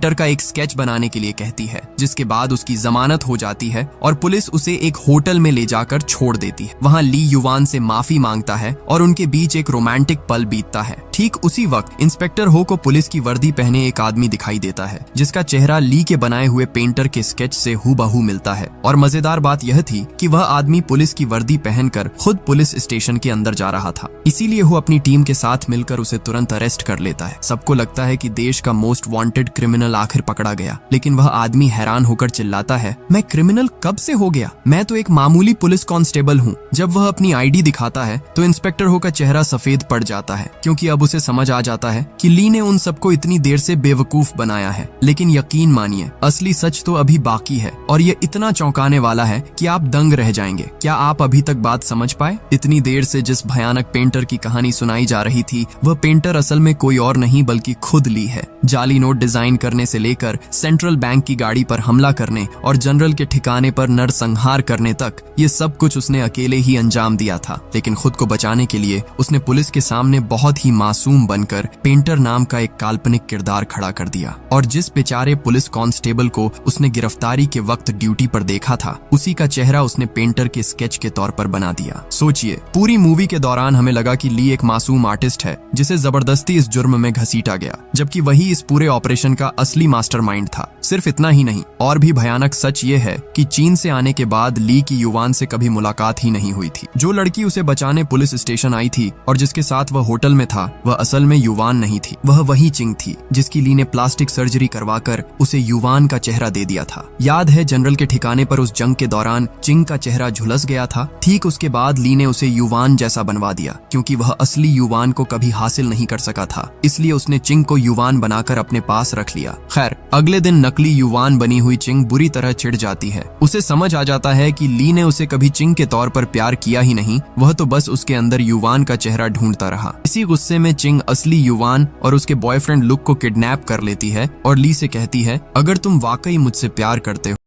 Painter का एक sketch बनाने के लिए कहती है, जिसके बाद उसकी जमानत हो जाती है और पुलिस उसे एक होटल में ले जाकर छोड़ देती है। वहाँ ली युवान से माफी मांगता है और उनके बीच एक रोमांटिक पल बीतता है। ठीक उसी वक्त इंस्पेक्टर हो को पुलिस की वर्दी पहने एक आदमी दिखाई देता है, जिसका चेहरा ली के बनाए हुए पेंटर के स्केच से हूबहू मिलता है। और मजेदार बात यह थी कि वह आदमी पुलिस की वर्दी पहनकर खुद पुलिस स्टेशन के अंदर जा रहा था, इसीलिए वो अपनी टीम के साथ मिलकर उसे तुरंत अरेस्ट कर लेता है। सबको लगता है कि देश का मोस्ट वांटेड क्रिमिनल आखिर पकड़ा गया, लेकिन वह आदमी हैरान होकर चिल्लाता है, मैं क्रिमिनल कब से हो गया? मैं तो एक मामूली पुलिस कांस्टेबल हूँ। जब वह अपनी आईडी दिखाता है तो इंस्पेक्टर हो का चेहरा सफेद पड़ जाता है, क्योंकि अब उसे समझ आ जाता है कि ली ने उन सबको इतनी देर से बेवकूफ बनाया है। लेकिन यकीन मानिए, असली सच तो अभी बाकी है और ये इतना चौंकाने वाला है कि आप दंग रह जाएंगे। क्या आप अभी तक बात समझ पाए? इतनी देर से जिस भयानक पेंटर की कहानी सुनाई जा रही थी, वह पेंटर असल में कोई और नहीं बल्कि खुद ली है। जाली नोट डिजाइन करने से लेकर सेंट्रल बैंक की गाड़ी पर हमला करने और जनरल के ठिकाने पर नरसंहार करने तक, ये सब कुछ उसने अकेले ही अंजाम दिया था। लेकिन खुद को बचाने के लिए उसने पुलिस के सामने बहुत ही मासूम बनकर पेंटर नाम का एक काल्पनिक किरदार खड़ा कर दिया। और जिस बेचारे पुलिस कांस्टेबल को उसने गिरफ्तारी के वक्त ड्यूटी पर देखा था, उसी का चेहरा उसने पेंटर के स्केच के तौर पर बना दिया। सोचिए, पूरी मूवी के दौरान हमें लगा कि ली एक मासूम आर्टिस्ट है जिसे जबरदस्ती इस जुर्म में घसीटा गया, जबकि वही इस पूरे ऑपरेशन का असली मास्टरमाइंड था। सिर्फ इतना ही नहीं, और भी भयानक सच ये है कि चीन से आने के बाद ली की युवान से कभी मुलाकात ही नहीं हुई थी। जो लड़की उसे बचाने पुलिस स्टेशन आई थी और जिसके साथ वह होटल में था, वह असल में युवान नहीं थी। वह वही चिंग थी जिसकी ली ने प्लास्टिक सर्जरी करवाकर उसे युवान का चेहरा दे दिया था। याद है, जनरल के ठिकाने पर उस जंग के दौरान चिंग का चेहरा झुलस गया था। ठीक उसके बाद ली ने उसे युवान जैसा बनवा दिया, क्योंकि वह असली युवान को कभी हासिल नहीं कर सका था। इसलिए उसने चिंग को युवान बनाकर अपने पास रख लिया। खैर, अगले दिन नकली युवान बनी हुई चिंग बुरी तरह चिढ़ जाती है। उसे समझ आ जाता है कि ली ने उसे कभी चिंग के तौर पर प्यार किया ही नहीं, वह तो बस उसके अंदर युवान का चेहरा ढूंढता रहा। इसी गुस्से में चिंग असली युवान और उसके बॉयफ्रेंड लुक को किडनैप कर लेती है और ली से कहती है, अगर तुम वाकई मुझसे प्यार करते हो